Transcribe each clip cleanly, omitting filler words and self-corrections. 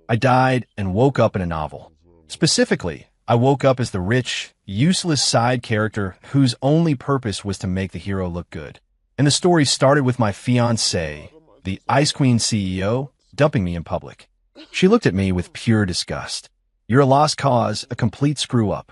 I died and woke up in a novel. Specifically, I woke up as the rich, useless side character whose only purpose was to make the hero look good. And the story started with my fiancée, the Ice Queen CEO, dumping me in public. She looked at me with pure disgust. "You're a lost cause, a complete screw-up."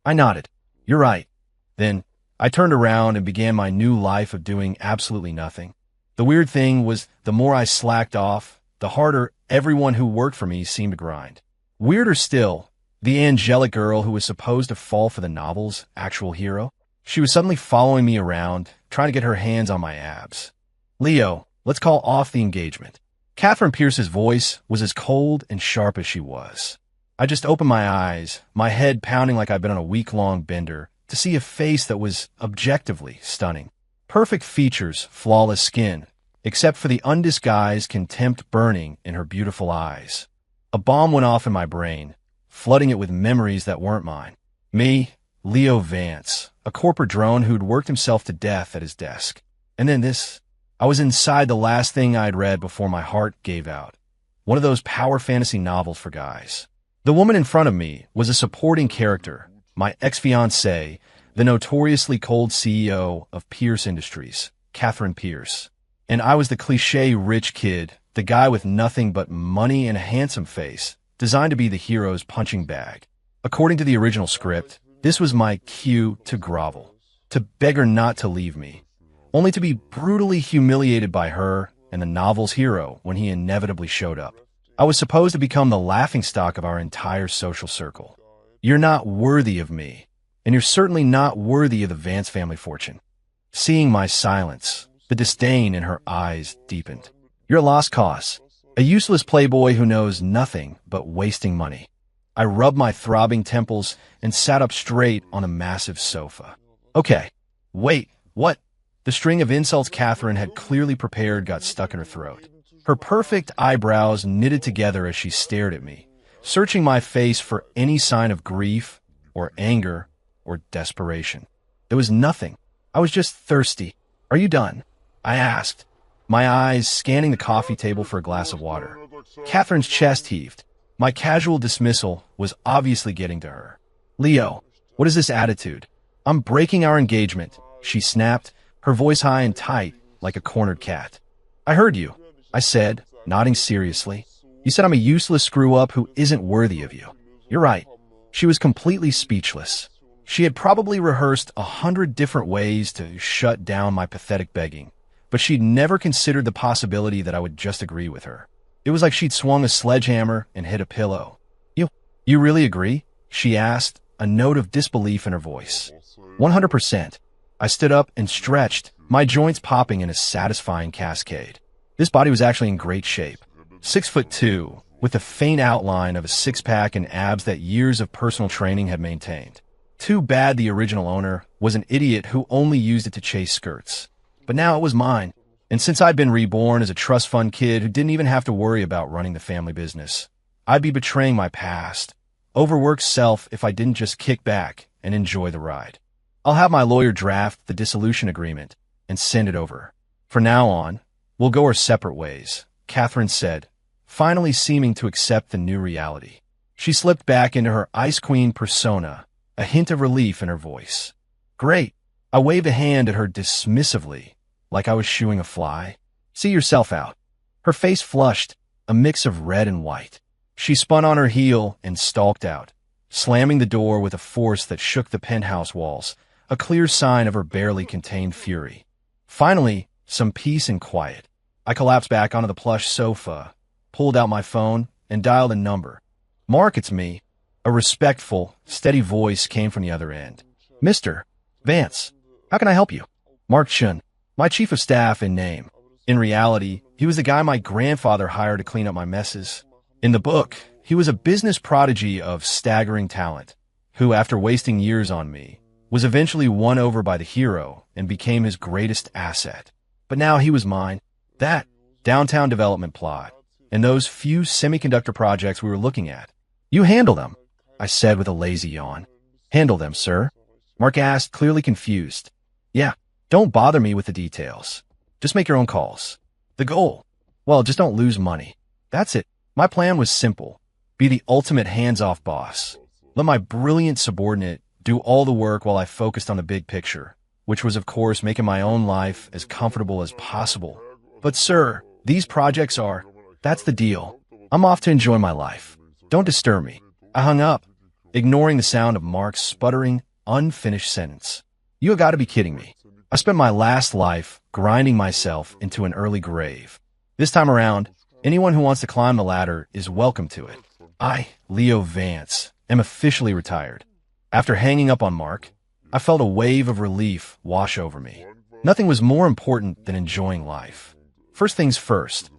I nodded. "You're right." Then, I turned around and began my new life of doing absolutely nothing. The weird thing was, the more I slacked off, the harder everyone who worked for me seemed to grind. Weirder still, the angelic girl who was supposed to fall for the novel's actual hero, she was suddenly following me around, trying to get her hands on my abs. "Leo, let's call off the engagement." Catherine Pierce's voice was as cold and sharp as she was. I just opened my eyes, my head pounding like I'd been on a week-long bender, to see a face that was objectively stunning. Perfect features, flawless skin, except for the undisguised contempt burning in her beautiful eyes. A bomb went off in my brain, flooding it with memories that weren't mine. Me, Leo Vance, a corporate drone who'd worked himself to death at his desk. And then this. I was inside the last thing I'd read before my heart gave out. One of those power fantasy novels for guys. The woman in front of me was a supporting character, my ex-fiancée, the notoriously cold CEO of Pierce Industries, Catherine Pierce. And I was the cliché rich kid, the guy with nothing but money and a handsome face, designed to be the hero's punching bag. According to the original script, this was my cue to grovel, to beg her not to leave me, only to be brutally humiliated by her and the novel's hero when he inevitably showed up. I was supposed to become the laughingstock of our entire social circle. "You're not worthy of me, and you're certainly not worthy of the Vance family fortune." Seeing my silence, the disdain in her eyes deepened. "You're a lost cause, a useless playboy who knows nothing but wasting money." I rubbed my throbbing temples and sat up straight on a massive sofa. "Okay, wait, what?" The string of insults Catherine had clearly prepared got stuck in her throat. Her perfect eyebrows knitted together as she stared at me, searching my face for any sign of grief or anger or desperation. There was nothing. I was just thirsty. "Are you done?" I asked, my eyes scanning the coffee table for a glass of water. Catherine's chest heaved. My casual dismissal was obviously getting to her. "Leo, what is this attitude? I'm breaking our engagement," she snapped, her voice high and tight like a cornered cat. "I heard you," I said, nodding seriously. "You said I'm a useless screw-up who isn't worthy of you." "You're right." She was completely speechless. She had probably rehearsed 100 different ways to shut down my pathetic begging, but she'd never considered the possibility that I would just agree with her. It was like she'd swung a sledgehammer and hit a pillow. You really agree?" she asked, a note of disbelief in her voice. 100%. I stood up and stretched, my joints popping in a satisfying cascade. This body was actually in great shape. 6'2", with the faint outline of a six-pack and abs that years of personal training had maintained. Too bad the original owner was an idiot who only used it to chase skirts. But now it was mine. And since I'd been reborn as a trust fund kid who didn't even have to worry about running the family business, I'd be betraying my past, overworked self if I didn't just kick back and enjoy the ride. "I'll have my lawyer draft the dissolution agreement and send it over. From now on, we'll go our separate ways," Catherine said, finally seeming to accept the new reality. She slipped back into her Ice Queen persona, a hint of relief in her voice. "Great." I waved a hand at her dismissively, like I was shooing a fly. "See yourself out." Her face flushed, a mix of red and white. She spun on her heel and stalked out, slamming the door with a force that shook the penthouse walls, a clear sign of her barely contained fury. Finally, some peace and quiet. I collapsed back onto the plush sofa, pulled out my phone, and dialed a number. "Mark, it's me." A respectful, steady voice came from the other end. "Mr. Vance, how can I help you?" "Mark Chun, my chief of staff in name. In reality, he was the guy my grandfather hired to clean up my messes. In the book, he was a business prodigy of staggering talent, who, after wasting years on me, was eventually won over by the hero and became his greatest asset. But now he was mine. That downtown development plot, and those few semiconductor projects we were looking at. "You handle them," I said with a lazy yawn. "Handle them, sir?" Mark asked, clearly confused. "Yeah, don't bother me with the details. Just make your own calls. The goal? Well, just don't lose money. That's it." My plan was simple: be the ultimate hands-off boss. Let my brilliant subordinate do all the work while I focused on the big picture, which was, of course, making my own life as comfortable as possible. But sir, these projects are... That's the deal. I'm off to enjoy my life. Don't disturb me. I hung up, ignoring the sound of Mark's sputtering, unfinished sentence. You have got to be kidding me. I spent my last life grinding myself into an early grave. This time around, anyone who wants to climb the ladder is welcome to it. I, Leo Vance, am officially retired. After hanging up on Mark, I felt a wave of relief wash over me. Nothing was more important than enjoying life. First things first,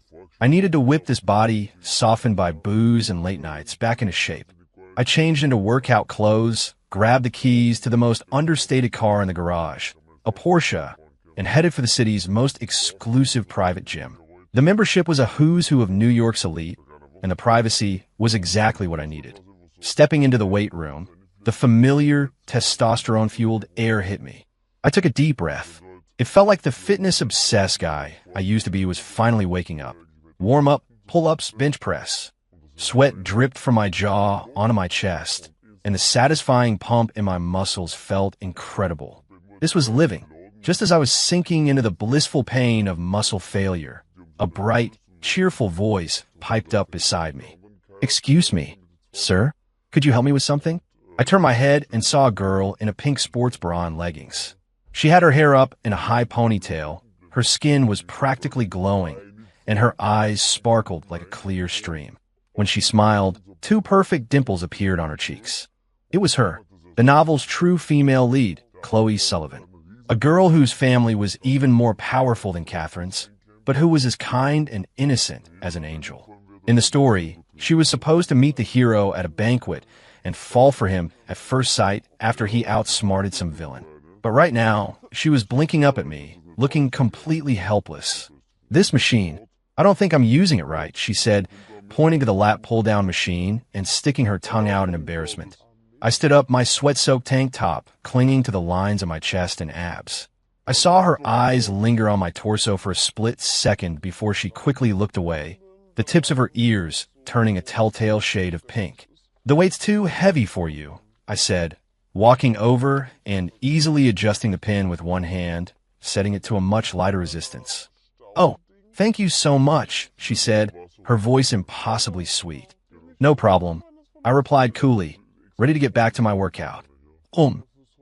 I needed to whip this body, softened by booze and late nights, back into shape. I changed into workout clothes, grabbed the keys to the most understated car in the garage, a Porsche, and headed for the city's most exclusive private gym. The membership was a who's who of New York's elite, and the privacy was exactly what I needed. Stepping into the weight room, the familiar, testosterone-fueled air hit me. I took a deep breath. It felt like the fitness-obsessed guy I used to be was finally waking up. Warm-up, pull-ups, bench press. Sweat dripped from my jaw onto my chest, and the satisfying pump in my muscles felt incredible. This was living. Just as I was sinking into the blissful pain of muscle failure, a bright, cheerful voice piped up beside me. "Excuse me, sir, could you help me with something?" I turned my head and saw a girl in a pink sports bra and leggings. She had her hair up in a high ponytail, her skin was practically glowing, and her eyes sparkled like a clear stream. When she smiled, two perfect dimples appeared on her cheeks. It was her, the novel's true female lead, Chloe Sullivan. A girl whose family was even more powerful than Catherine's, but who was as kind and innocent as an angel. In the story, she was supposed to meet the hero at a banquet and fall for him at first sight after he outsmarted some villain. But right now, she was blinking up at me, looking completely helpless. "This machine, I don't think I'm using it right," she said, pointing to the lap pull-down machine and sticking her tongue out in embarrassment. I stood up, my sweat-soaked tank top clinging to the lines of my chest and abs. I saw her eyes linger on my torso for a split second before she quickly looked away, the tips of her ears turning a telltale shade of pink. "The weight's too heavy for you," I said, walking over and easily adjusting the pin with one hand, setting it to a much lighter resistance. "Oh, thank you so much," she said, her voice impossibly sweet. "No problem," I replied coolly, ready to get back to my workout.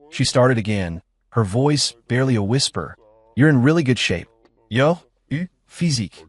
She started again, her voice barely a whisper. "You're in really good shape. Yo, physique.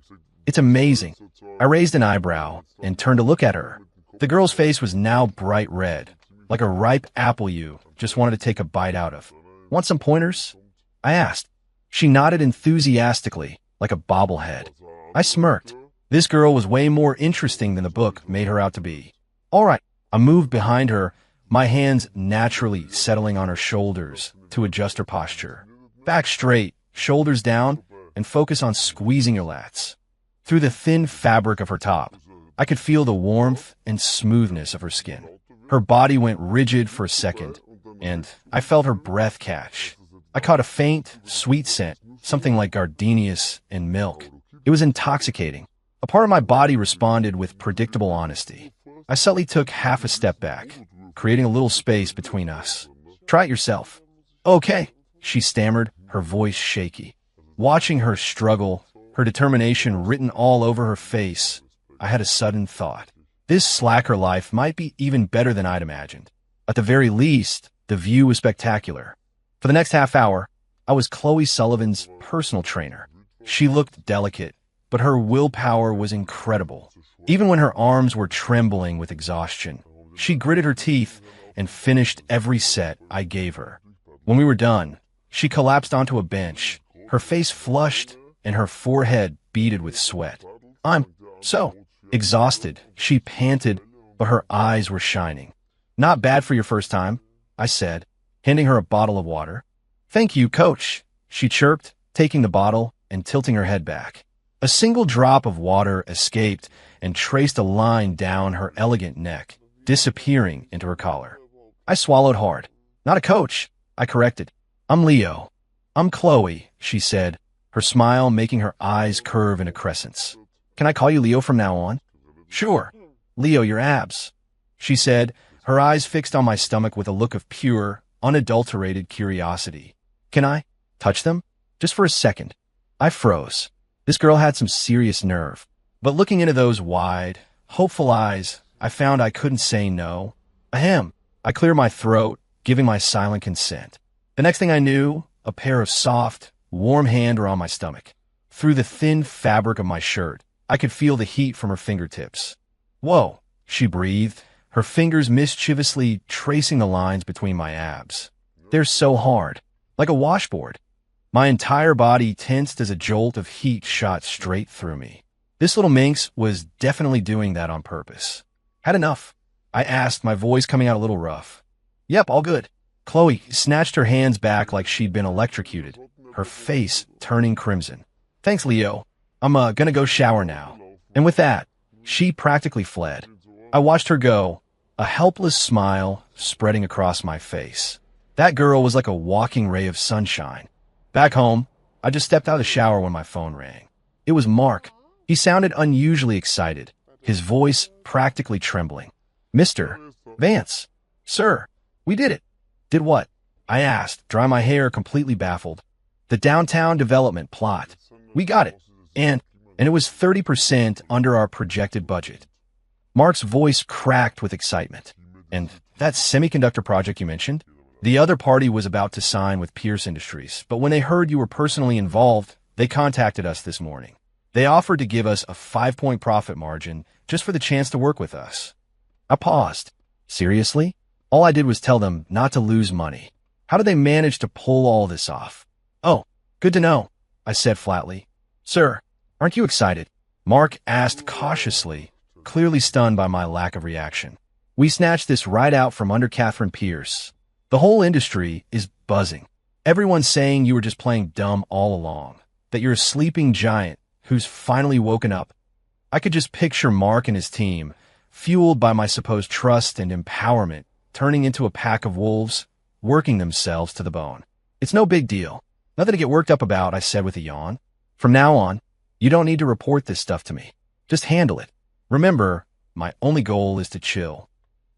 It's amazing." I raised an eyebrow and turned to look at her. The girl's face was now bright red, like a ripe apple you just wanted to take a bite out of. "Want some pointers?" I asked. She nodded enthusiastically, like a bobblehead. I smirked. This girl was way more interesting than the book made her out to be. "All right." I moved behind her, my hands naturally settling on her shoulders to adjust her posture. Back straight, shoulders down, and focus on squeezing your lats. Through the thin fabric of her top, I could feel the warmth and smoothness of her skin. Her body went rigid for a second, and I felt her breath catch. I caught a faint, sweet scent, something like gardenias and milk. It was intoxicating. A part of my body responded with predictable honesty. I subtly took half a step back, creating a little space between us. "Try it yourself." "Okay," she stammered, her voice shaky. Watching her struggle, her determination written all over her face, I had a sudden thought. This slacker life might be even better than I'd imagined. At the very least, the view was spectacular. For the next half hour, I was Chloe Sullivan's personal trainer. She looked delicate, but her willpower was incredible. Even when her arms were trembling with exhaustion, she gritted her teeth and finished every set I gave her. When we were done, she collapsed onto a bench, her face flushed and her forehead beaded with sweat. "I'm so exhausted," she panted, but her eyes were shining. "Not bad for your first time," I said, handing her a bottle of water. "Thank you, coach," she chirped, taking the bottle and tilting her head back. A single drop of water escaped and traced a line down her elegant neck, disappearing into her collar. I swallowed hard. "Not a coach," I corrected. "I'm Leo." "I'm Chloe," she said, her smile making her eyes curve into crescents. "Can I call you Leo from now on?" Sure. Leo, your abs, she said, her eyes fixed on my stomach with a look of pure, unadulterated curiosity. Can I touch them? Just for a second. I froze. This girl had some serious nerve. But looking into those wide, hopeful eyes, I found I couldn't say no. Ahem. I cleared my throat, giving my silent consent. The next thing I knew, a pair of soft, warm hands were on my stomach. Through the thin fabric of my shirt, I could feel the heat from her fingertips. Whoa, she breathed, her fingers mischievously tracing the lines between my abs. They're so hard, like a washboard. My entire body tensed as a jolt of heat shot straight through me. This little minx was definitely doing that on purpose. Had enough? I asked, my voice coming out a little rough. Yep, all good. Chloe snatched her hands back like she'd been electrocuted, her face turning crimson. Thanks, Leo. I'm gonna go shower now. And with that, she practically fled. I watched her go, a helpless smile spreading across my face. That girl was like a walking ray of sunshine. Back home, I just stepped out of the shower when my phone rang. It was Mark. He sounded unusually excited, his voice practically trembling. Mr. Vance. Sir, we did it. Did what? I asked, dry my hair, completely baffled. The downtown development plot. We got it. And it was 30% under our projected budget. Mark's voice cracked with excitement. And that semiconductor project you mentioned? The other party was about to sign with Pierce Industries, but when they heard you were personally involved, they contacted us this morning. They offered to give us a 5-point profit margin just for the chance to work with us. I paused. Seriously? All I did was tell them not to lose money. How did they manage to pull all this off? Oh, good to know, I said flatly. Sir, aren't you excited? Mark asked cautiously, clearly stunned by my lack of reaction. We snatched this right out from under Catherine Pierce. The whole industry is buzzing. Everyone's saying you were just playing dumb all along, that you're a sleeping giant who's finally woken up. I could just picture Mark and his team, fueled by my supposed trust and empowerment, turning into a pack of wolves, working themselves to the bone. It's no big deal. Nothing to get worked up about, I said with a yawn. From now on, you don't need to report this stuff to me. Just handle it. Remember, my only goal is to chill.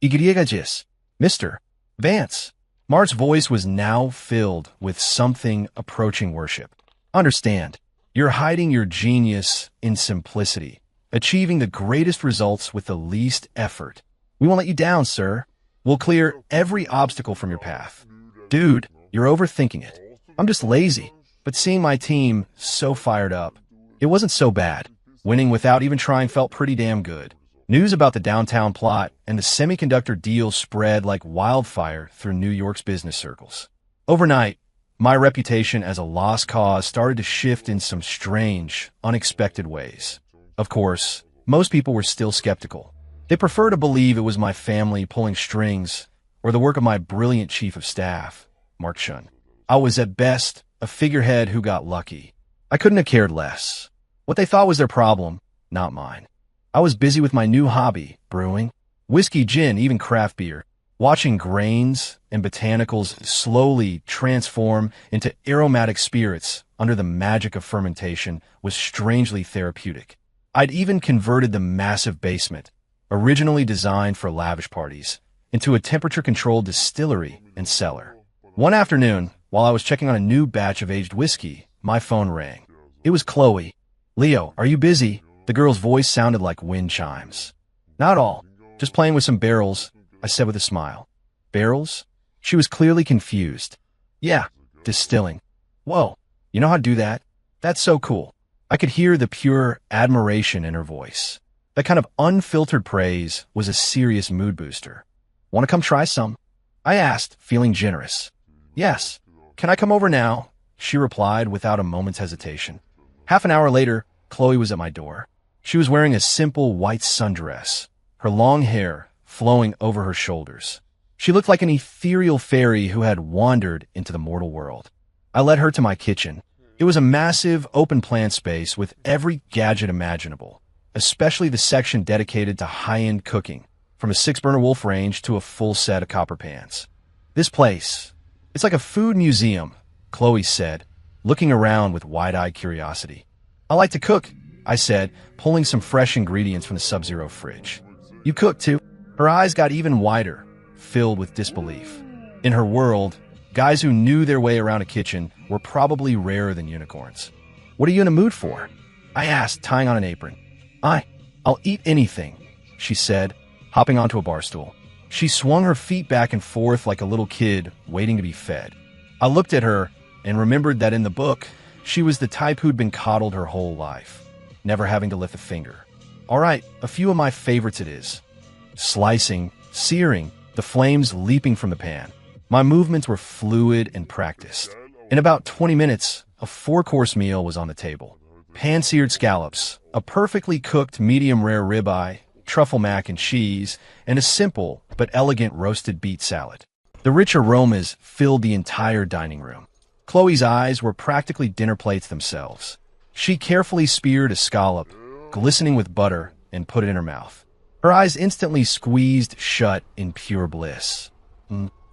Igriegagis, Mr. Vance. Mark's voice was now filled with something approaching worship. Understand, you're hiding your genius in simplicity, achieving the greatest results with the least effort. We won't let you down, sir. We'll clear every obstacle from your path. Dude, you're overthinking it. I'm just lazy, but seeing my team so fired up, it wasn't so bad. Winning without even trying felt pretty damn good. News about the downtown plot and the semiconductor deal spread like wildfire through New York's business circles. Overnight, my reputation as a lost cause started to shift in some strange, unexpected ways. Of course, most people were still skeptical. They prefer to believe it was my family pulling strings or the work of my brilliant chief of staff, Mark Shun. I was at best a figurehead who got lucky. I couldn't have cared less. What they thought was their problem, not mine. I was busy with my new hobby, brewing, whiskey, gin, even craft beer, watching grains and botanicals slowly transform into aromatic spirits under the magic of fermentation was strangely therapeutic. I'd even converted the massive basement, originally designed for lavish parties, into a temperature-controlled distillery and cellar. One afternoon, while I was checking on a new batch of aged whiskey, my phone rang. It was Chloe. Leo, are you busy? The girl's voice sounded like wind chimes. Not all. Just playing with some barrels, I said with a smile. Barrels? She was clearly confused. Yeah, distilling. Whoa, you know how to do that? That's so cool. I could hear the pure admiration in her voice. That kind of unfiltered praise was a serious mood booster. Want to come try some? I asked, feeling generous. Yes. Can I come over now? She replied without a moment's hesitation. Half an hour later, Chloe was at my door. She was wearing a simple white sundress, her long hair flowing over her shoulders. She looked like an ethereal fairy who had wandered into the mortal world. I led her to my kitchen. It was a massive, open-plan space with every gadget imaginable, especially the section dedicated to high-end cooking, from a 6-burner Wolf range to a full set of copper pans. This place, it's like a food museum, Chloe said, looking around with wide-eyed curiosity. I like to cook, I said, pulling some fresh ingredients from the Sub-Zero fridge. You cook too? Her eyes got even wider, filled with disbelief. In her world, guys who knew their way around a kitchen were probably rarer than unicorns. What are you in a mood for? I asked, tying on an apron. I'll eat anything, she said, hopping onto a bar stool. She swung her feet back and forth like a little kid waiting to be fed. I looked at her and remembered that in the book, she was the type who'd been coddled her whole life, never having to lift a finger. All right, a few of my favorites it is. Slicing, searing, the flames leaping from the pan. My movements were fluid and practiced. In about 20 minutes, a 4-course meal was on the table. Pan-seared scallops, a perfectly cooked medium-rare ribeye, truffle mac and cheese, and a simple but elegant roasted beet salad. The rich aromas filled the entire dining room. Chloe's eyes were practically dinner plates themselves. She carefully speared a scallop, glistening with butter, and put it in her mouth. Her eyes instantly squeezed shut in pure bliss.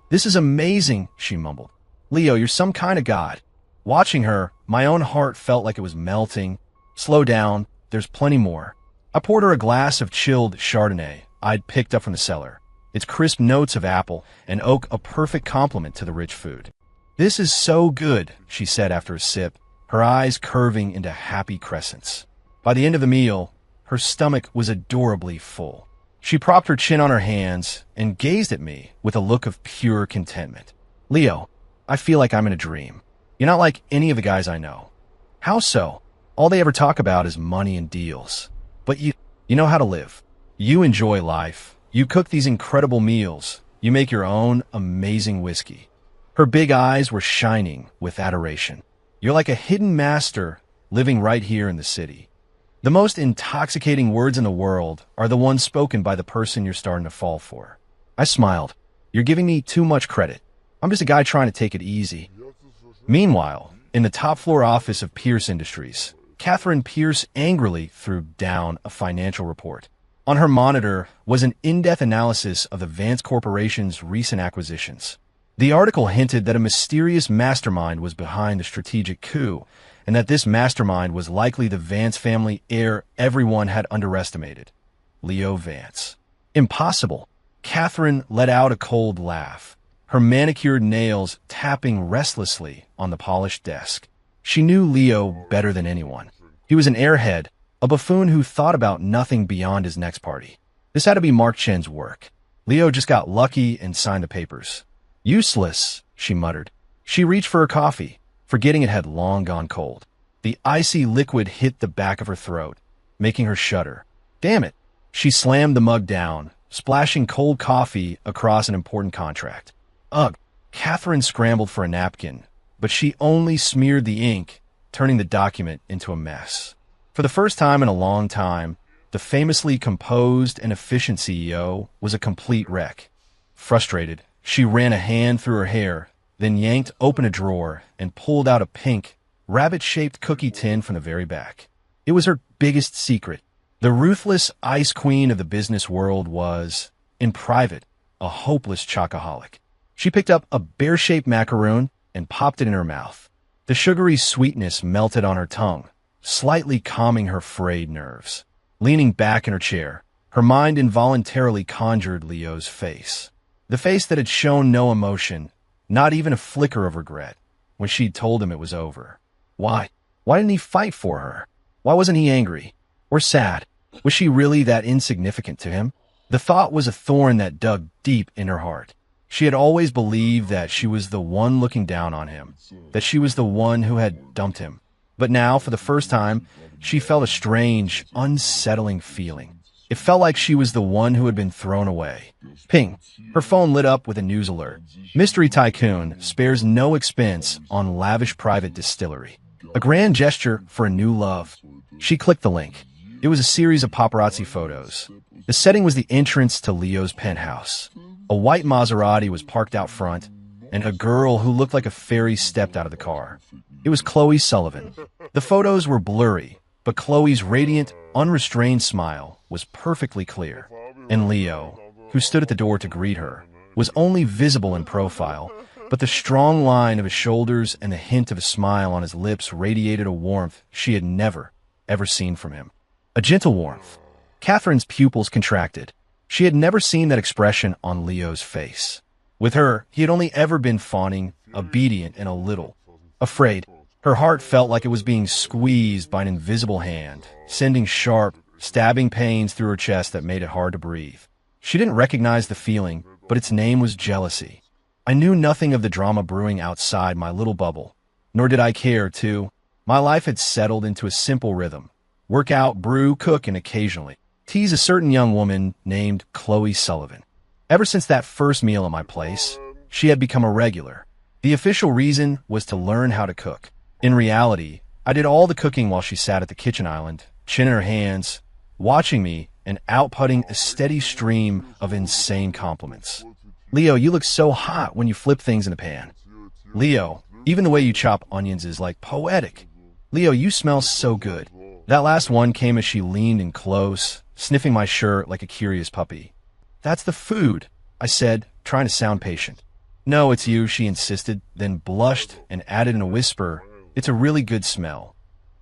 This is amazing, she mumbled. Leo, you're some kind of god. Watching her, my own heart felt like it was melting. Slow down, there's plenty more. I poured her a glass of chilled Chardonnay I'd picked up from the cellar. Its crisp notes of apple and oak a perfect complement to the rich food. This is so good, she said after a sip, her eyes curving into happy crescents. By the end of the meal, her stomach was adorably full. She propped her chin on her hands and gazed at me with a look of pure contentment. Leo, I feel like I'm in a dream. You're not like any of the guys I know. How so? All they ever talk about is money and deals. But you know how to live. You enjoy life. You cook these incredible meals. You make your own amazing whiskey. Her big eyes were shining with adoration. You're like a hidden master living right here in the city. The most intoxicating words in the world are the ones spoken by the person you're starting to fall for. I smiled. You're giving me too much credit. I'm just a guy trying to take it easy. Meanwhile, in the top-floor office of Pierce Industries, Catherine Pierce angrily threw down a financial report. On her monitor was an in-depth analysis of the Vance Corporation's recent acquisitions. The article hinted that a mysterious mastermind was behind the strategic coup, and that this mastermind was likely the Vance family heir everyone had underestimated, Leo Vance. Impossible. Catherine let out a cold laugh, her manicured nails tapping restlessly on the polished desk. She knew Leo better than anyone. He was an airhead, a buffoon who thought about nothing beyond his next party. This had to be Mark Chen's work. Leo just got lucky and signed the papers. Useless, she muttered. She reached for her coffee, forgetting it had long gone cold. The icy liquid hit the back of her throat, making her shudder. Damn it! She slammed the mug down, splashing cold coffee across an important contract. Ugh! Catherine scrambled for a napkin, but she only smeared the ink, turning the document into a mess. For the first time in a long time, the famously composed and efficient CEO was a complete wreck. Frustrated, she ran a hand through her hair, then yanked open a drawer and pulled out a pink, rabbit-shaped cookie tin from the very back. It was her biggest secret. The ruthless ice queen of the business world was, in private, a hopeless chocoholic. She picked up a bear-shaped macaroon and popped it in her mouth. The sugary sweetness melted on her tongue, slightly calming her frayed nerves. Leaning back in her chair, her mind involuntarily conjured Leo's face. The face that had shown no emotion, not even a flicker of regret, when she'd told him it was over. Why? Why didn't he fight for her? Why wasn't he angry? Or sad? Was she really that insignificant to him? The thought was a thorn that dug deep in her heart. She had always believed that she was the one looking down on him, that she was the one who had dumped him. But now, for the first time, she felt a strange, unsettling feeling. It felt like she was the one who had been thrown away. Ping. Her phone lit up with a news alert. Mystery Tycoon spares no expense on lavish private distillery. A grand gesture for a new love. She clicked the link. It was a series of paparazzi photos. The setting was the entrance to Leo's penthouse. A white Maserati was parked out front, and a girl who looked like a fairy stepped out of the car. It was Chloe Sullivan. The photos were blurry, but Chloe's radiant, unrestrained smile was perfectly clear. And Leo, who stood at the door to greet her, was only visible in profile, but the strong line of his shoulders and the hint of a smile on his lips radiated a warmth she had never, ever seen from him. A gentle warmth. Catherine's pupils contracted. She had never seen that expression on Leo's face. With her, he had only ever been fawning, obedient, and a little afraid. Her heart felt like it was being squeezed by an invisible hand, sending sharp, stabbing pains through her chest that made it hard to breathe. She didn't recognize the feeling, but its name was jealousy. I knew nothing of the drama brewing outside my little bubble, nor did I care to. My life had settled into a simple rhythm. Work out, brew, cook, and occasionally tease a certain young woman named Chloe Sullivan. Ever since that first meal at my place, she had become a regular. The official reason was to learn how to cook. In reality, I did all the cooking while she sat at the kitchen island, chin in her hands, watching me and outputting a steady stream of insane compliments. Leo, you look so hot when you flip things in a pan. Leo, even the way you chop onions is like poetic. Leo, you smell so good. That last one came as she leaned in close, sniffing my shirt like a curious puppy. That's the food, I said, trying to sound patient. No, it's you, she insisted, then blushed and added in a whisper, it's a really good smell.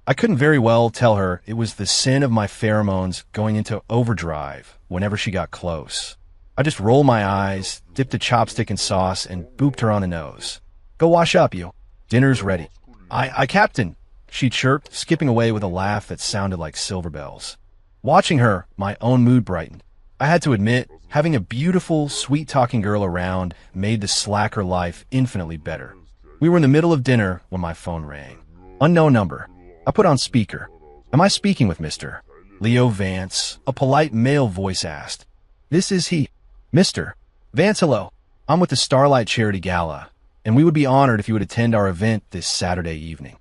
I couldn't very well tell her it was the sin of my pheromones going into overdrive whenever she got close. I just rolled my eyes, dipped a chopstick in sauce, and booped her on the nose. Go wash up, you. Dinner's ready. I Captain, she chirped, skipping away with a laugh that sounded like silver bells. Watching her, my own mood brightened. I had to admit, having a beautiful, sweet-talking girl around made the slacker life infinitely better. We were in the middle of dinner when my phone rang. Unknown number. I put on speaker. Am I speaking with Mr. Leo Vance? A polite male voice asked. This is he. Mr. Vance, hello. I'm with the Starlight Charity Gala, and we would be honored if you would attend our event this Saturday evening.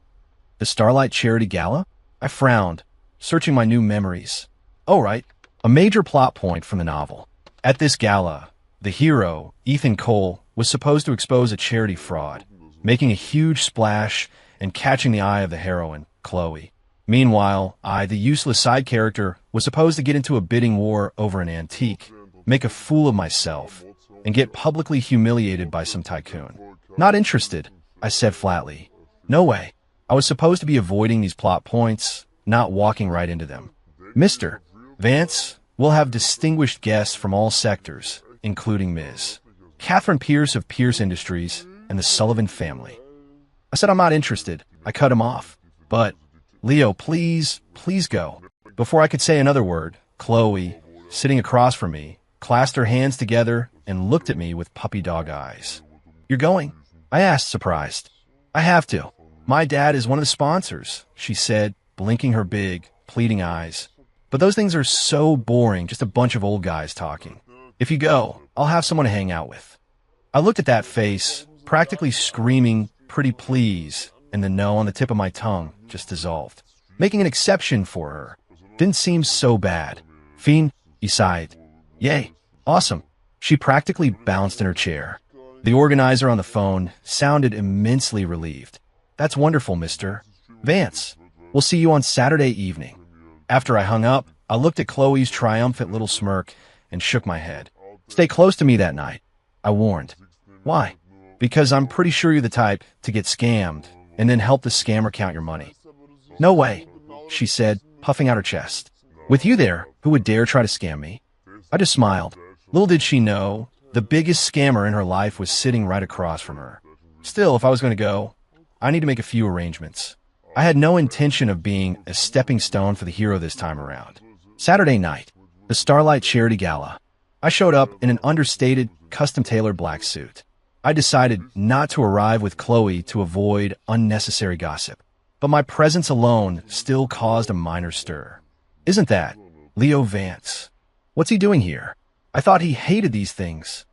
The Starlight Charity Gala? I frowned, searching my new memories. Oh, right. A major plot point from the novel. At this gala, the hero, Ethan Cole, was supposed to expose a charity fraud, making a huge splash and catching the eye of the heroine, Chloe. Meanwhile, I, the useless side character, was supposed to get into a bidding war over an antique, make a fool of myself, and get publicly humiliated by some tycoon. Not interested, I said flatly. No way. I was supposed to be avoiding these plot points, not walking right into them. Mr. Vance, we'll have distinguished guests from all sectors, including Ms. Catherine Pierce of Pierce Industries and the Sullivan family. I said I'm not interested. I cut him off. But, Leo, please go. Before I could say another word, Chloe, sitting across from me, clasped her hands together and looked at me with puppy dog eyes. You're going? I asked, surprised. I have to. My dad is one of the sponsors, she said, blinking her big, pleading eyes. But those things are so boring, just a bunch of old guys talking. If you go, I'll have someone to hang out with. I looked at that face, practically screaming, pretty please, and the no on the tip of my tongue just dissolved. Making an exception for her didn't seem so bad. Fiend, he sighed. Yay, awesome. She practically bounced in her chair. The organizer on the phone sounded immensely relieved. That's wonderful, Mr. Vance. We'll see you on Saturday evening. After I hung up, I looked at Chloe's triumphant little smirk and shook my head. Stay close to me that night, I warned. Why? Because I'm pretty sure you're the type to get scammed and then help the scammer count your money. No way, she said, puffing out her chest. With you there, who would dare try to scam me? I just smiled. Little did she know, the biggest scammer in her life was sitting right across from her. Still, if I was going to go, I need to make a few arrangements. I had no intention of being a stepping stone for the hero this time around. Saturday night, the Starlight Charity Gala. I showed up in an understated, custom-tailored black suit. I decided not to arrive with Chloe to avoid unnecessary gossip, but my presence alone still caused a minor stir. Isn't that Leo Vance? What's he doing here? I thought he hated these things.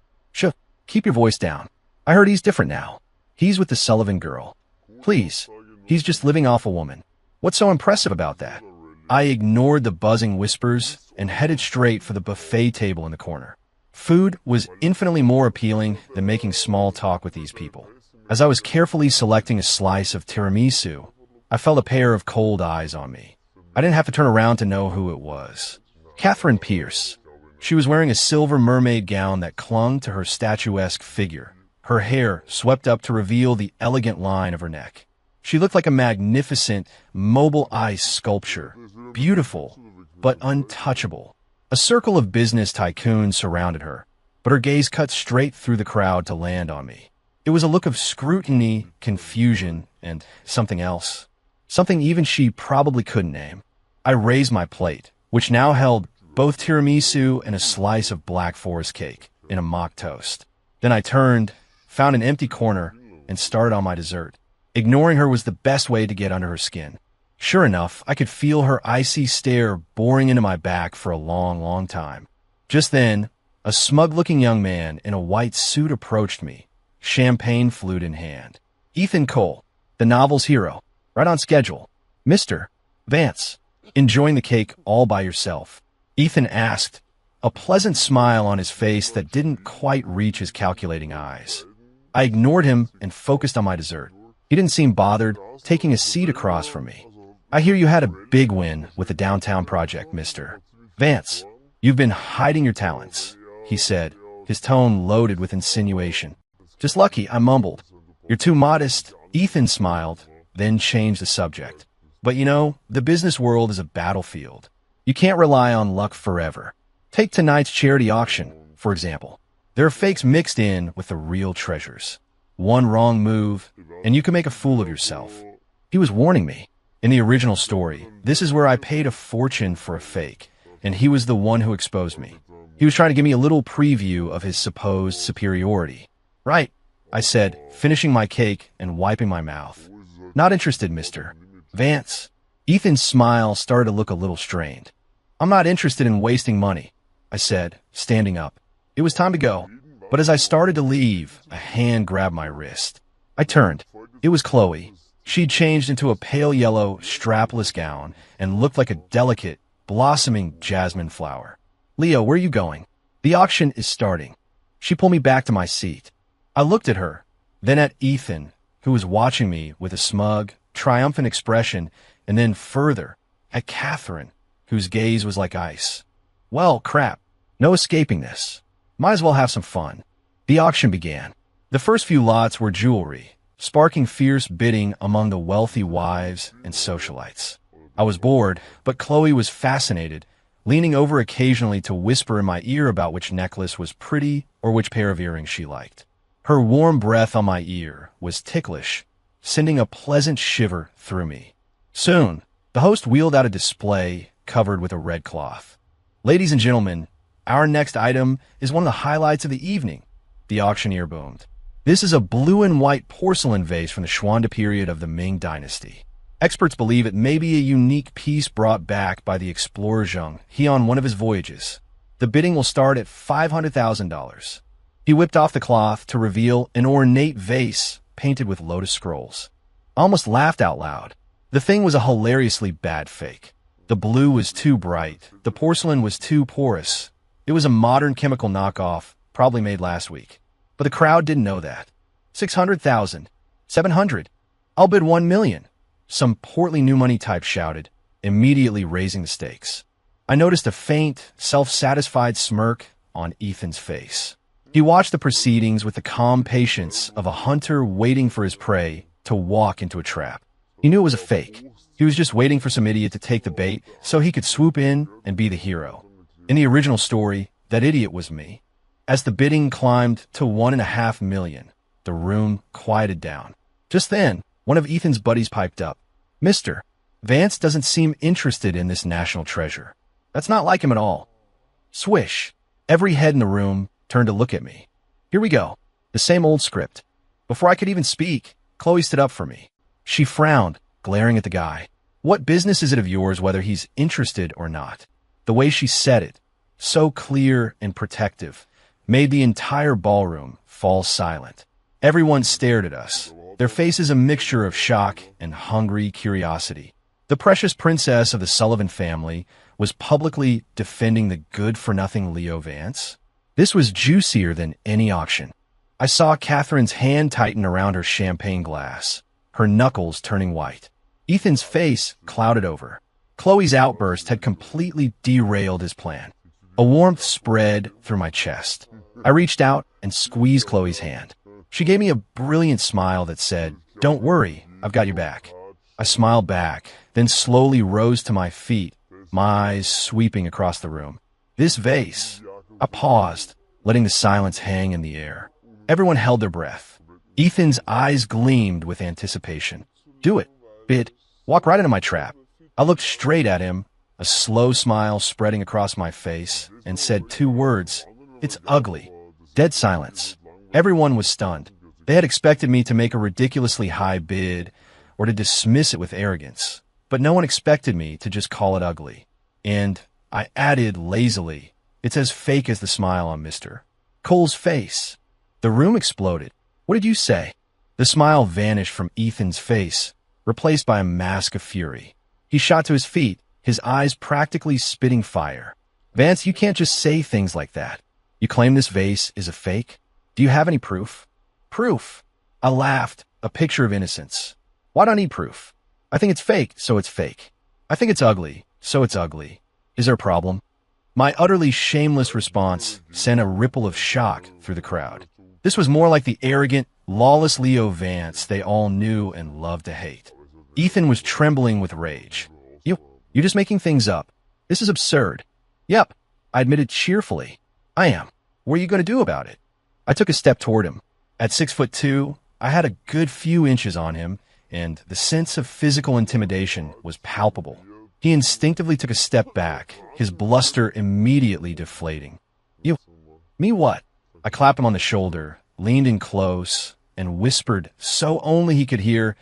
Keep your voice down. I heard he's different now. He's with the Sullivan girl. Please. He's just living off a woman. What's so impressive about that? I ignored the buzzing whispers and headed straight for the buffet table in the corner. Food was infinitely more appealing than making small talk with these people. As I was carefully selecting a slice of tiramisu, I felt a pair of cold eyes on me. I didn't have to turn around to know who it was. Catherine Pierce. She was wearing a silver mermaid gown that clung to her statuesque figure, her hair swept up to reveal the elegant line of her neck. She looked like a magnificent, mobile ice sculpture, beautiful, but untouchable. A circle of business tycoons surrounded her, but her gaze cut straight through the crowd to land on me. It was a look of scrutiny, confusion, and something else. Something even she probably couldn't name. I raised my plate, which now held both tiramisu and a slice of Black Forest cake in a mock toast. Then I turned, found an empty corner, and started on my dessert. Ignoring her was the best way to get under her skin. Sure enough, I could feel her icy stare boring into my back for a long, long time. Just then, a smug-looking young man in a white suit approached me, champagne flute in hand. Ethan Cole, the novel's hero, right on schedule. Mr. Vance, enjoying the cake all by yourself? Ethan asked, a pleasant smile on his face that didn't quite reach his calculating eyes. I ignored him and focused on my dessert. He didn't seem bothered, taking a seat across from me. I hear you had a big win with the downtown project, Mr. Vance. You've been hiding your talents, he said, his tone loaded with insinuation. Just lucky, I mumbled. You're too modest. Ethan smiled, then changed the subject. But you know, the business world is a battlefield. You can't rely on luck forever. Take tonight's charity auction, for example. There are fakes mixed in with the real treasures. One wrong move, and you can make a fool of yourself. He was warning me. In the original story, this is where I paid a fortune for a fake, and he was the one who exposed me. He was trying to give me a little preview of his supposed superiority. Right, I said, finishing my cake and wiping my mouth. Not interested, Mr. Vance. Ethan's smile started to look a little strained. I'm not interested in wasting money, I said, standing up. It was time to go, but as I started to leave, a hand grabbed my wrist. I turned. It was Chloe. She'd changed into a pale yellow, strapless gown and looked like a delicate, blossoming jasmine flower. Leo, where are you going? The auction is starting. She pulled me back to my seat. I looked at her, then at Ethan, who was watching me with a smug, triumphant expression, and then further at Catherine, whose gaze was like ice. Well, crap. No escaping this. Might as well have some fun. The auction began. The first few lots were jewelry, sparking fierce bidding among the wealthy wives and socialites. I was bored, but Chloe was fascinated, leaning over occasionally to whisper in my ear about which necklace was pretty or which pair of earrings she liked. Her warm breath on my ear was ticklish, sending a pleasant shiver through me. Soon, the host wheeled out a display covered with a red cloth. Ladies and gentlemen, our next item is one of the highlights of the evening, the auctioneer boomed. This is a blue and white porcelain vase from the Xuande period of the Ming Dynasty. Experts believe it may be a unique piece brought back by the explorer Zheng He on one of his voyages. The bidding will start at $500,000. He whipped off the cloth to reveal an ornate vase painted with lotus scrolls. I almost laughed out loud. The thing was a hilariously bad fake. The blue was too bright. The porcelain was too porous. It was a modern chemical knockoff, probably made last week. But the crowd didn't know that. 600,000. 700. I'll bid 1 million. Some portly new money type shouted, immediately raising the stakes. I noticed a faint, self-satisfied smirk on Ethan's face. He watched the proceedings with the calm patience of a hunter waiting for his prey to walk into a trap. He knew it was a fake. He was just waiting for some idiot to take the bait so he could swoop in and be the hero. In the original story, that idiot was me. As the bidding climbed to 1.5 million, the room quieted down. Just then, one of Ethan's buddies piped up. Mr. Vance doesn't seem interested in this national treasure. That's not like him at all. Swish. Every head in the room turned to look at me. Here we go. The same old script. Before I could even speak, Chloe stood up for me. She frowned, glaring at the guy. What business is it of yours whether he's interested or not? The way she said it, so clear and protective, made the entire ballroom fall silent. Everyone stared at us, their faces a mixture of shock and hungry curiosity. The precious princess of the Sullivan family was publicly defending the good-for-nothing Leo Vance. This was juicier than any auction. I saw Catherine's hand tighten around her champagne glass, her knuckles turning white. Ethan's face clouded over. Chloe's outburst had completely derailed his plan. A warmth spread through my chest. I reached out and squeezed Chloe's hand. She gave me a brilliant smile that said, "Don't worry, I've got your back. I smiled back, then slowly rose to my feet, my eyes sweeping across the room. This vase. I paused, letting the silence hang in the air. Everyone held their breath. Ethan's eyes gleamed with anticipation. Do it, bid. Walk right into my trap. I looked straight at him, a slow smile spreading across my face, and said 2 words. It's ugly. Dead silence. Everyone was stunned. They had expected me to make a ridiculously high bid or to dismiss it with arrogance, but no one expected me to just call it ugly. And I added lazily, it's as fake as the smile on Mr. Cole's face. The room exploded. What did you say? The smile vanished from Ethan's face, replaced by a mask of fury. He shot to his feet, his eyes practically spitting fire. Vance, you can't just say things like that. You claim this vase is a fake? Do you have any proof? Proof? I laughed, a picture of innocence. Why do I need proof? I think it's fake, so it's fake. I think it's ugly, so it's ugly. Is there a problem? My utterly shameless response sent a ripple of shock through the crowd. This was more like the arrogant, lawless Leo Vance they all knew and loved to hate. Ethan was trembling with rage. You're just making things up. This is absurd. Yep, I admitted cheerfully. I am. What are you going to do about it? I took a step toward him. At 6'2", I had a good few inches on him, and the sense of physical intimidation was palpable. He instinctively took a step back, his bluster immediately deflating. You? Me what? I clapped him on the shoulder, leaned in close, and whispered, so only he could hear,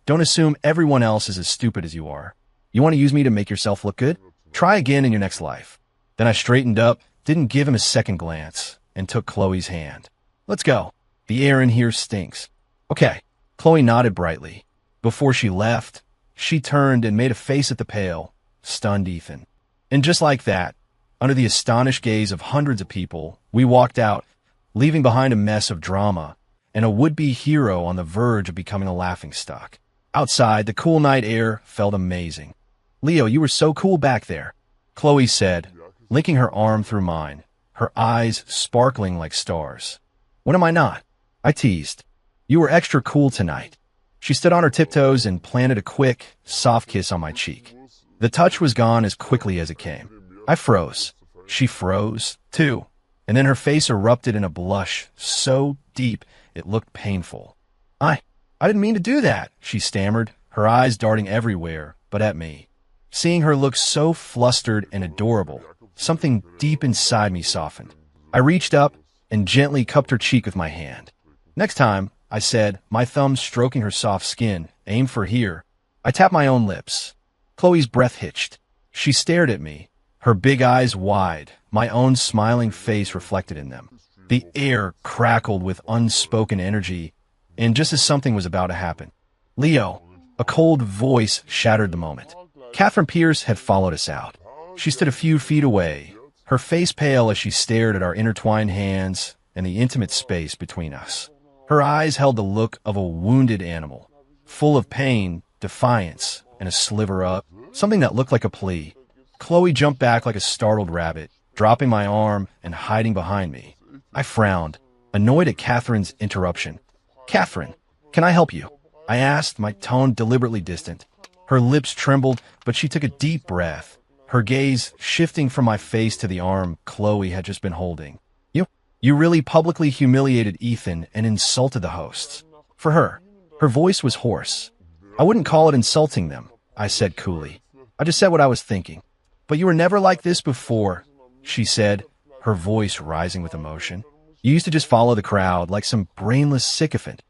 don't assume everyone else is as stupid as you are. You want to use me to make yourself look good? Try again in your next life. Then I straightened up, didn't give him a second glance, and took Chloe's hand. Let's go. The air in here stinks. Okay. Chloe nodded brightly. Before she left, she turned and made a face at the pale, stunned Ethan. And just like that, under the astonished gaze of hundreds of people, we walked out, leaving behind a mess of drama and a would-be hero on the verge of becoming a laughingstock. Outside, the cool night air felt amazing. Leo, you were so cool back there, Chloe said, linking her arm through mine, her eyes sparkling like stars. When am I not? I teased. You were extra cool tonight. She stood on her tiptoes and planted a quick, soft kiss on my cheek. The touch was gone as quickly as it came. I froze. She froze, too, and then her face erupted in a blush so deep it looked painful. I didn't mean to do that, she stammered, her eyes darting everywhere but at me. Seeing her look so flustered and adorable, something deep inside me softened. I reached up and gently cupped her cheek with my hand. Next time, I said, my thumb stroking her soft skin, aim for here. I tapped my own lips. Chloe's breath hitched. She stared at me, her big eyes wide, my own smiling face reflected in them. The air crackled with unspoken energy, and just as something was about to happen, Leo, a cold voice shattered the moment. Catherine Pierce had followed us out. She stood a few feet away, her face pale as she stared at our intertwined hands and the intimate space between us. Her eyes held the look of a wounded animal, full of pain, defiance, and a sliver of something that looked like a plea. Chloe jumped back like a startled rabbit, dropping my arm and hiding behind me. I frowned, annoyed at Catherine's interruption. Catherine, can I help you? I asked, my tone deliberately distant. Her lips trembled, but she took a deep breath, her gaze shifting from my face to the arm Chloe had just been holding. You really publicly humiliated Ethan and insulted the hosts. For her. Her voice was hoarse. I wouldn't call it insulting them, I said coolly. I just said what I was thinking. But you were never like this before, she said, her voice rising with emotion. You used to just follow the crowd like some brainless sycophant.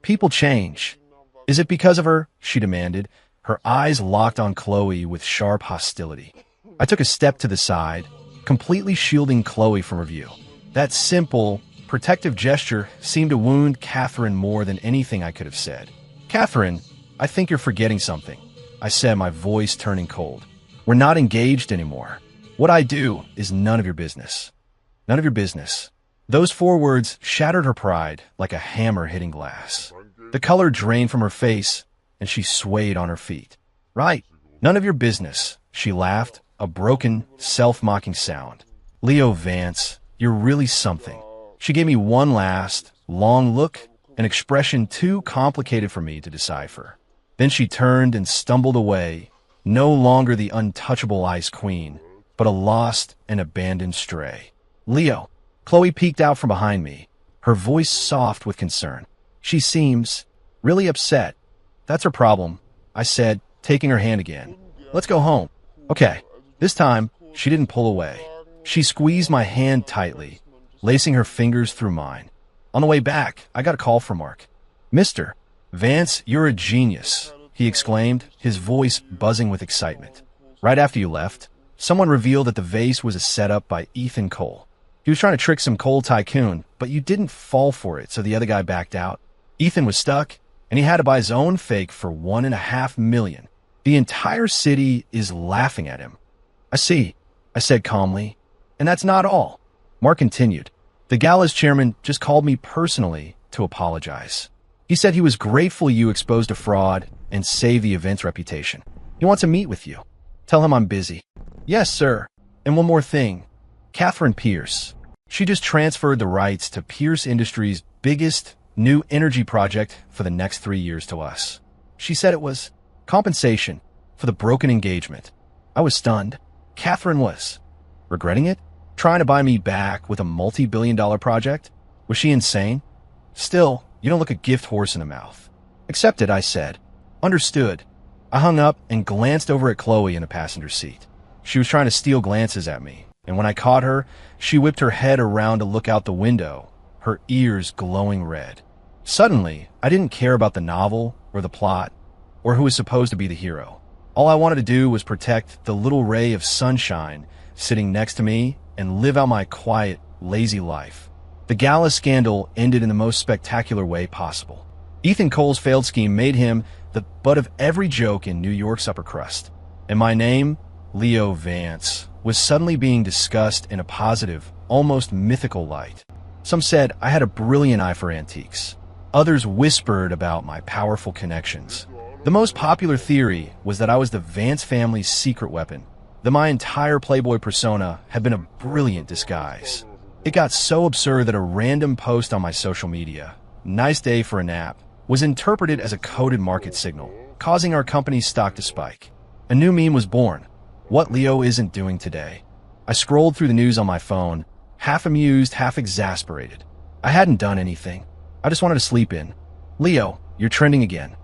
People change. Is it because of her? She demanded, her eyes locked on Chloe with sharp hostility. I took a step to the side, completely shielding Chloe from her view. That simple, protective gesture seemed to wound Catherine more than anything I could have said. Catherine, I think you're forgetting something, I said, my voice turning cold. We're not engaged anymore. What I do is none of your business. None of your business. Those 4 words shattered her pride like a hammer hitting glass. The color drained from her face, and she swayed on her feet. Right. None of your business, she laughed, a broken, self-mocking sound. Leo Vance, you're really something. She gave me one last, long look, an expression too complicated for me to decipher. Then she turned and stumbled away, no longer the untouchable Ice Queen, but a lost and abandoned stray. Leo. Chloe peeked out from behind me, her voice soft with concern. She seems really upset. That's her problem, I said, taking her hand again. Let's go home. Okay. This time, she didn't pull away. She squeezed my hand tightly, lacing her fingers through mine. On the way back, I got a call from Mark. Mr. Vance, you're a genius, he exclaimed, his voice buzzing with excitement. Right after you left, someone revealed that the vase was a setup by Ethan Cole. He was trying to trick some coal tycoon, but you didn't fall for it, so the other guy backed out. Ethan was stuck, and he had to buy his own fake for $1.5 million. The entire city is laughing at him. I see, I said calmly. And that's not all. Mark continued. The gala's chairman just called me personally to apologize. He said he was grateful you exposed a fraud and saved the event's reputation. He wants to meet with you. Tell him I'm busy. Yes, sir. And one more thing. Catherine Pierce. She just transferred the rights to Pierce Industries' biggest new energy project for the next 3 years to us. She said it was compensation for the broken engagement. I was stunned. Catherine was regretting it? Trying to buy me back with a multi-billion-dollar project? Was she insane? Still, you don't look a gift horse in the mouth. Accepted, I said. Understood. I hung up and glanced over at Chloe in the passenger seat. She was trying to steal glances at me, and when I caught her, she whipped her head around to look out the window, her ears glowing red. Suddenly, I didn't care about the novel or the plot or who was supposed to be the hero. All I wanted to do was protect the little ray of sunshine sitting next to me and live out my quiet, lazy life. The gala scandal ended in the most spectacular way possible. Ethan Cole's failed scheme made him the butt of every joke in New York's upper crust. And my name, Leo Vance, was suddenly being discussed in a positive, almost mythical light. Some said I had a brilliant eye for antiques. Others whispered about my powerful connections. The most popular theory was that I was the Vance family's secret weapon, that my entire Playboy persona had been a brilliant disguise. It got so absurd that a random post on my social media, "Nice day for a nap," was interpreted as a coded market signal, causing our company's stock to spike. A new meme was born. What Leo isn't doing today. I scrolled through the news on my phone, half amused, half exasperated. I hadn't done anything. I just wanted to sleep in. Leo, you're trending again.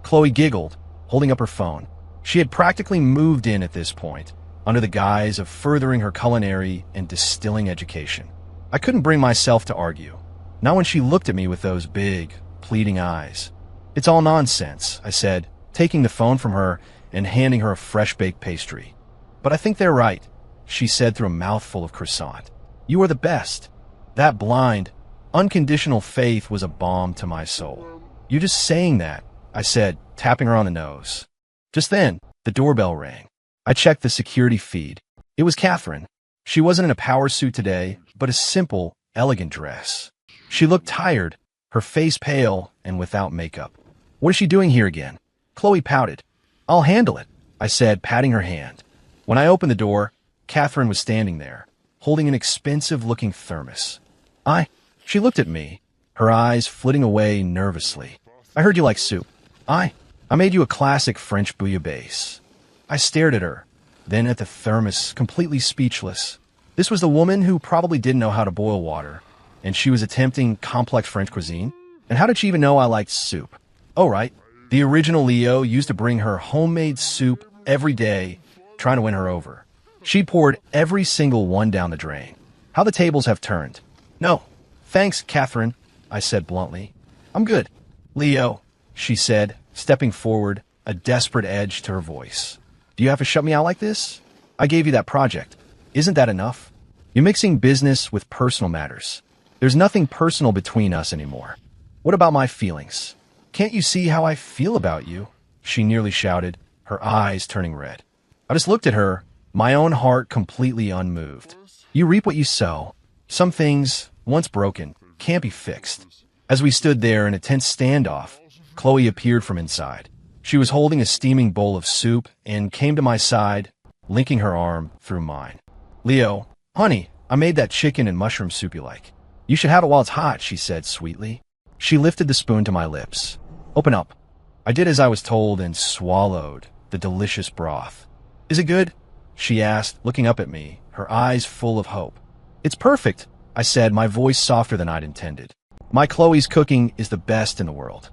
Chloe giggled, holding up her phone. She had practically moved in at this point, under the guise of furthering her culinary and distilling education. I couldn't bring myself to argue, not when she looked at me with those big, pleading eyes. It's all nonsense, I said, taking the phone from her and handing her a fresh-baked pastry. But I think they're right, she said through a mouthful of croissant. You are the best. That blind, unconditional faith was a balm to my soul. You're just saying that, I said, tapping her on the nose. Just then, the doorbell rang. I checked the security feed. It was Catherine. She wasn't in a power suit today, but a simple, elegant dress. She looked tired, her face pale and without makeup. What is she doing here again? Chloe pouted. I'll handle it, I said, patting her hand. When I opened the door, Catherine was standing there, holding an expensive-looking thermos. She looked at me, her eyes flitting away nervously. I heard you like soup. I made you a classic French bouillabaisse. I stared at her, then at the thermos, completely speechless. This was the woman who probably didn't know how to boil water, and she was attempting complex French cuisine? And how did she even know I liked soup? Oh, right. The original Leo used to bring her homemade soup every day, trying to win her over. She poured every single one down the drain. How the tables have turned. No. Thanks, Catherine, I said bluntly. I'm good. Leo, she said, stepping forward, a desperate edge to her voice. Do you have to shut me out like this? I gave you that project. Isn't that enough? You're mixing business with personal matters. There's nothing personal between us anymore. What about my feelings? Can't you see how I feel about you? She nearly shouted, her eyes turning red. I just looked at her, my own heart completely unmoved. You reap what you sow. Some things, once broken, can't be fixed. As we stood there in a tense standoff, Chloe appeared from inside. She was holding a steaming bowl of soup and came to my side, linking her arm through mine. Leo, honey, I made that chicken and mushroom soup you like. You should have it while it's hot, she said sweetly. She lifted the spoon to my lips. Open up. I did as I was told and swallowed the delicious broth. Is it good? She asked, looking up at me, her eyes full of hope. It's perfect, I said, my voice softer than I'd intended. My Chloe's cooking is the best in the world.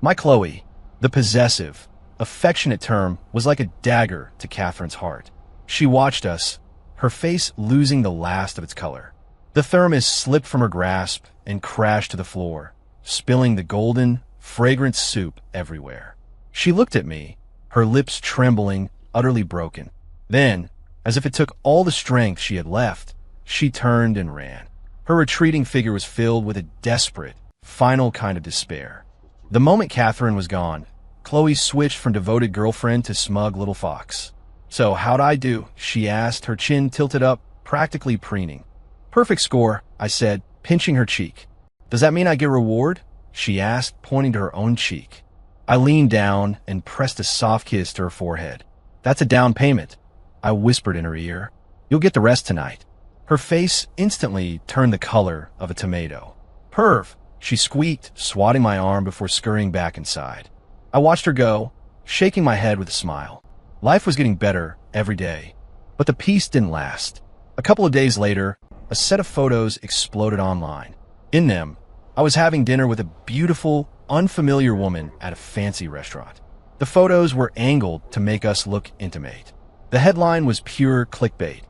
My Chloe, the possessive, affectionate term, was like a dagger to Catherine's heart. She watched us, her face losing the last of its color. The thermos slipped from her grasp and crashed to the floor, spilling the golden, fragrant soup everywhere. She looked at me, her lips trembling, utterly broken. Then, as if it took all the strength she had left, she turned and ran. Her retreating figure was filled with a desperate, final kind of despair. The moment Catherine was gone, Chloe switched from devoted girlfriend to smug little fox. So how'd I do? She asked, her chin tilted up, practically preening. Perfect score, I said, pinching her cheek. Does that mean I get a reward? She asked, pointing to her own cheek. I leaned down and pressed a soft kiss to her forehead. That's a down payment, I whispered in her ear. You'll get the rest tonight. Her face instantly turned the color of a tomato. Perv, she squeaked, swatting my arm before scurrying back inside. I watched her go, shaking my head with a smile. Life was getting better every day, but the peace didn't last. A couple of days later, a set of photos exploded online. In them, I was having dinner with a beautiful, unfamiliar woman at a fancy restaurant. The photos were angled to make us look intimate. The headline was pure clickbait.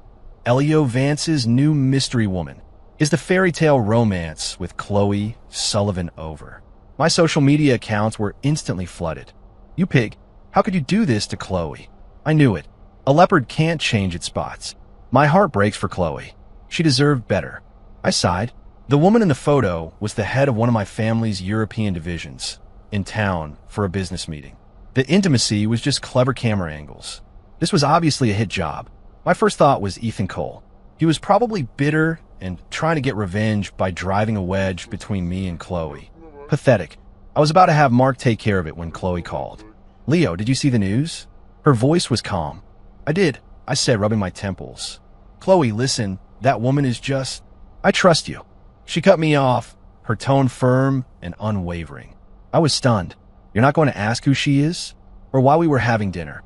Elio Vance's new mystery woman. Is the fairy tale romance with Chloe Sullivan over? My social media accounts were instantly flooded. You pig, how could you do this to Chloe? I knew it. A leopard can't change its spots. My heart breaks for Chloe. She deserved better. I sighed. The woman in the photo was the head of one of my family's European divisions, in town for a business meeting. The intimacy was just clever camera angles. This was obviously a hit job. My first thought was Ethan Cole. He was probably bitter and trying to get revenge by driving a wedge between me and Chloe. Pathetic. I was about to have Mark take care of it when Chloe called. Leo, did you see the news? Her voice was calm. I did, I said, rubbing my temples. Chloe, listen, that woman is just... I trust you. She cut me off, her tone firm and unwavering. I was stunned. You're not going to ask who she is? Or why we were having dinner?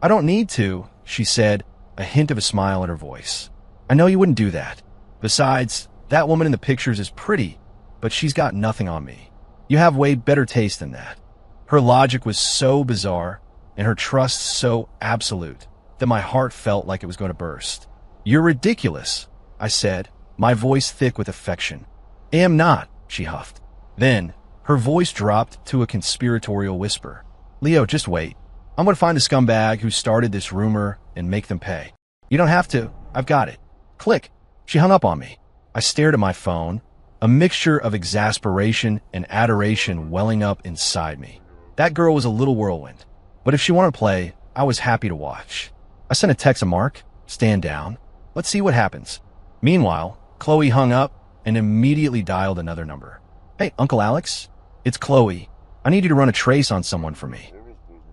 I don't need to, she said, a hint of a smile in her voice. I know you wouldn't do that. Besides, that woman in the pictures is pretty, but she's got nothing on me. You have way better taste than that. Her logic was so bizarre, and her trust so absolute, that my heart felt like it was going to burst. You're ridiculous, I said, my voice thick with affection. I am not, she huffed. Then, her voice dropped to a conspiratorial whisper. Leo, just wait. I'm going to find the scumbag who started this rumor and make them pay. You don't have to. I've got it. Click. She hung up on me. I stared at my phone, a mixture of exasperation and adoration welling up inside me. That girl was a little whirlwind, but if she wanted to play, I was happy to watch. I sent a text to Mark, stand down. Let's see what happens. Meanwhile, Chloe hung up and immediately dialed another number. Hey, Uncle Alex, it's Chloe. I need you to run a trace on someone for me.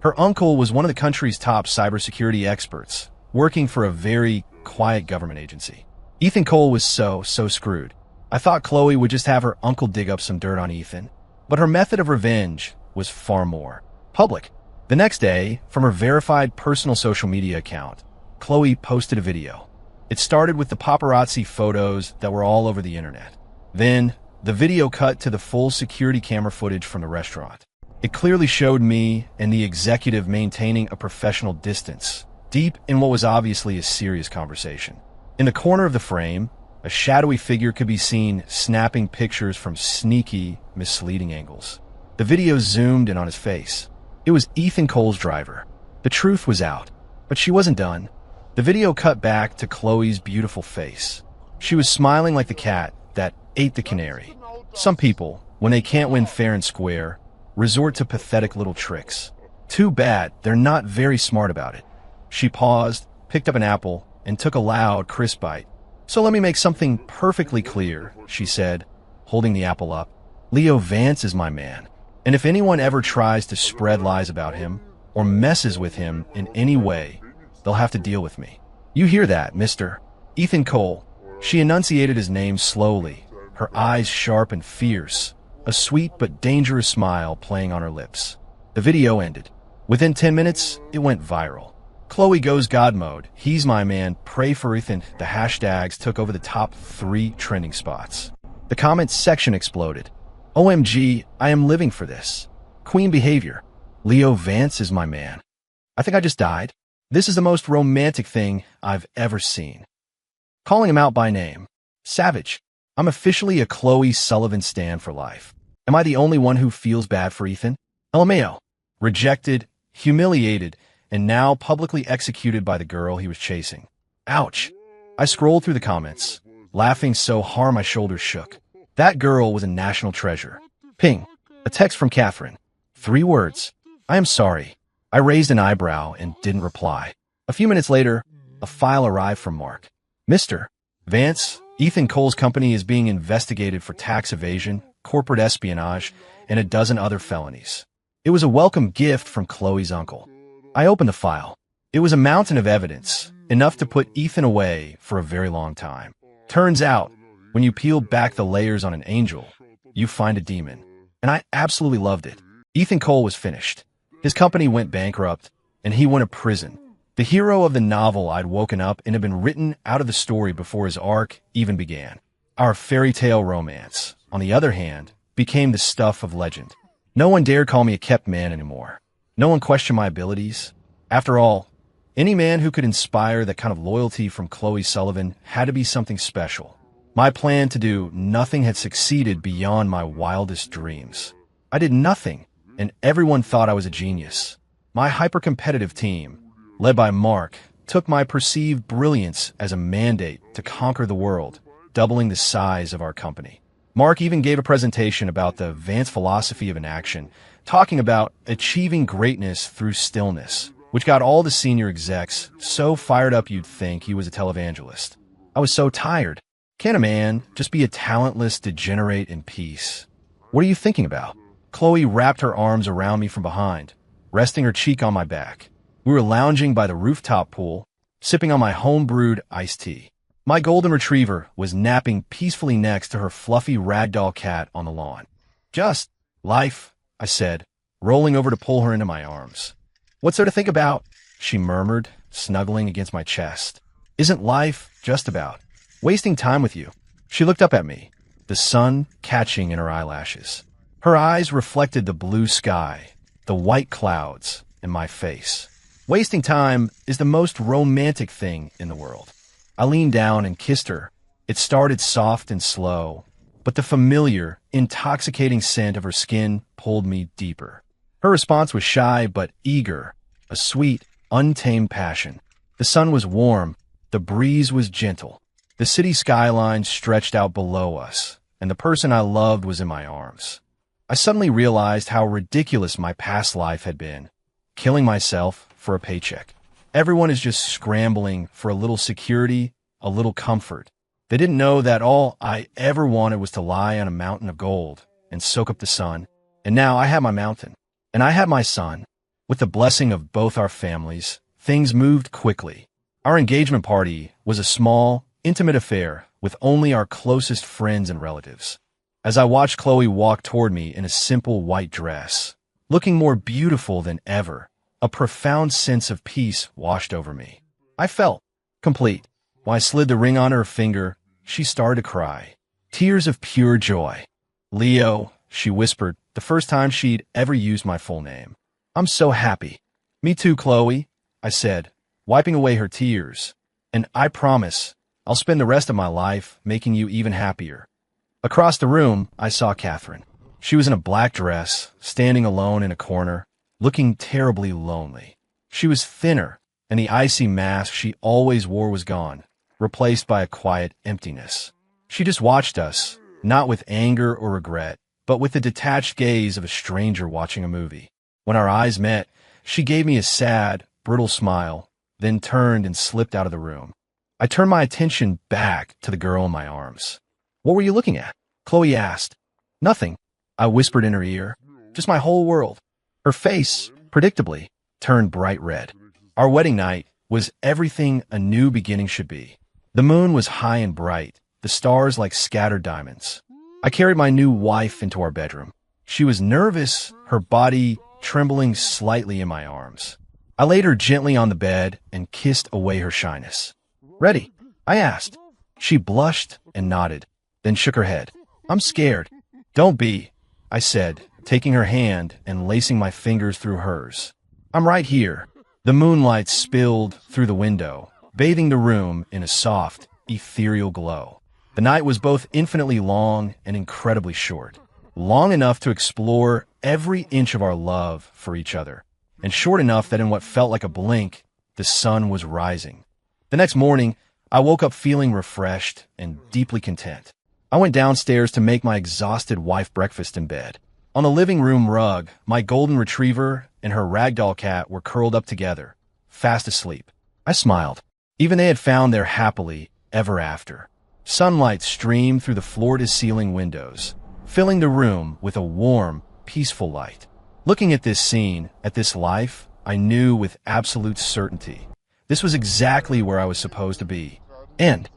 Her uncle was one of the country's top cybersecurity experts, working for a very quiet government agency. Ethan Cole was so screwed. I thought Chloe would just have her uncle dig up some dirt on Ethan, but her method of revenge was far more public. The next day, from her verified personal social media account, Chloe posted a video. It started with the paparazzi photos that were all over the internet. Then, the video cut to the full security camera footage from the restaurant. It clearly showed me and the executive maintaining a professional distance, deep in what was obviously a serious conversation. In the corner of the frame, a shadowy figure could be seen snapping pictures from sneaky, misleading angles. The video zoomed in on his face. It was Ethan Cole's driver. The truth was out, but she wasn't done. The video cut back to Chloe's beautiful face. She was smiling like the cat that ate the canary. Some people, when they can't win fair and square, resort to pathetic little tricks. Too bad they're not very smart about it. She paused, picked up an apple, and took a loud, crisp bite. So let me make something perfectly clear, she said, holding the apple up. Leo Vance is my man, and if anyone ever tries to spread lies about him or messes with him in any way, they'll have to deal with me. You hear that, Mr. Ethan Cole. She enunciated his name slowly, her eyes sharp and fierce, a sweet but dangerous smile playing on her lips. The video ended. Within 10 minutes, it went viral. Chloe goes God mode. He's my man. Pray for Ethan. The hashtags took over the top 3 trending spots. The comments section exploded. OMG, I am living for this. Queen behavior. Leo Vance is my man. I think I just died. This is the most romantic thing I've ever seen. Calling him out by name. Savage. I'm officially a Chloe Sullivan stan for life. Am I the only one who feels bad for Ethan? LMAO. Rejected, humiliated, and now publicly executed by the girl he was chasing. Ouch. I scrolled through the comments, laughing so hard my shoulders shook. That girl was a national treasure. Ping. A text from Catherine. 3 words. I am sorry. I raised an eyebrow and didn't reply. A few minutes later, a file arrived from Mark. Mr. Vance, Ethan Cole's company is being investigated for tax evasion, corporate espionage, and a dozen other felonies. It was a welcome gift from Chloe's uncle. I opened the file. It was a mountain of evidence, enough to put Ethan away for a very long time. Turns out, when you peel back the layers on an angel, you find a demon. And I absolutely loved it. Ethan Cole was finished. His company went bankrupt, and he went to prison. The hero of the novel I'd woken up and had been written out of the story before his arc even began. Our fairy tale romance, on the other hand, became the stuff of legend. No one dared call me a kept man anymore. No one questioned my abilities. After all, any man who could inspire that kind of loyalty from Chloe Sullivan had to be something special. My plan to do nothing had succeeded beyond my wildest dreams. I did nothing, and everyone thought I was a genius. My hyper-competitive team, led by Mark, took my perceived brilliance as a mandate to conquer the world, doubling the size of our company. Mark even gave a presentation about the Vance philosophy of inaction, talking about achieving greatness through stillness, which got all the senior execs so fired up you'd think he was a televangelist. I was so tired. Can't a man just be a talentless degenerate in peace? What are you thinking about? Chloe wrapped her arms around me from behind, resting her cheek on my back. We were lounging by the rooftop pool, sipping on my home-brewed iced tea. My golden retriever was napping peacefully next to her fluffy ragdoll cat on the lawn. Just life, I said, rolling over to pull her into my arms. What's there to think about? She murmured, snuggling against my chest. Isn't life just about wasting time with you? She looked up at me, the sun catching in her eyelashes. Her eyes reflected the blue sky, the white clouds, and my face. Wasting time is the most romantic thing in the world. I leaned down and kissed her. It started soft and slow, but the familiar, intoxicating scent of her skin pulled me deeper. Her response was shy but eager, a sweet, untamed passion. The sun was warm, the breeze was gentle. The city skyline stretched out below us, and the person I loved was in my arms. I suddenly realized how ridiculous my past life had been, killing myself for a paycheck. Everyone is just scrambling for a little security, a little comfort. They didn't know that all I ever wanted was to lie on a mountain of gold and soak up the sun. And now I had my mountain, and I had my son. With the blessing of both our families, things moved quickly. Our engagement party was a small, intimate affair with only our closest friends and relatives. As I watched Chloe walk toward me in a simple white dress, looking more beautiful than ever, a profound sense of peace washed over me. I felt complete. When I slid the ring on her finger, she started to cry. Tears of pure joy. Leo, she whispered, the first time she'd ever used my full name. I'm so happy. Me too, Chloe, I said, wiping away her tears. And I promise, I'll spend the rest of my life making you even happier. Across the room, I saw Catherine. She was in a black dress, standing alone in a corner, looking terribly lonely. She was thinner, and the icy mask she always wore was gone, replaced by a quiet emptiness. She just watched us, not with anger or regret, but with the detached gaze of a stranger watching a movie. When our eyes met, she gave me a sad, brittle smile, then turned and slipped out of the room. I turned my attention back to the girl in my arms. What were you looking at? Chloe asked. Nothing, I whispered in her ear. Just my whole world. Her face, predictably, turned bright red. Our wedding night was everything a new beginning should be. The moon was high and bright, the stars like scattered diamonds. I carried my new wife into our bedroom. She was nervous, her body trembling slightly in my arms. I laid her gently on the bed and kissed away her shyness. "Ready?" I asked. She blushed and nodded, then shook her head. "I'm scared." "Don't be," I said, taking her hand and lacing my fingers through hers. "I'm right here." The moonlight spilled through the window, bathing the room in a soft, ethereal glow. The night was both infinitely long and incredibly short. Long enough to explore every inch of our love for each other, and short enough that in what felt like a blink, the sun was rising. The next morning, I woke up feeling refreshed and deeply content. I went downstairs to make my exhausted wife breakfast in bed. On the living room rug, my golden retriever and her ragdoll cat were curled up together, fast asleep. I smiled. Even they had found their happily ever after. Sunlight streamed through the floor-to-ceiling windows, filling the room with a warm, peaceful light. Looking at this scene, at this life, I knew with absolute certainty this was exactly where I was supposed to be. End.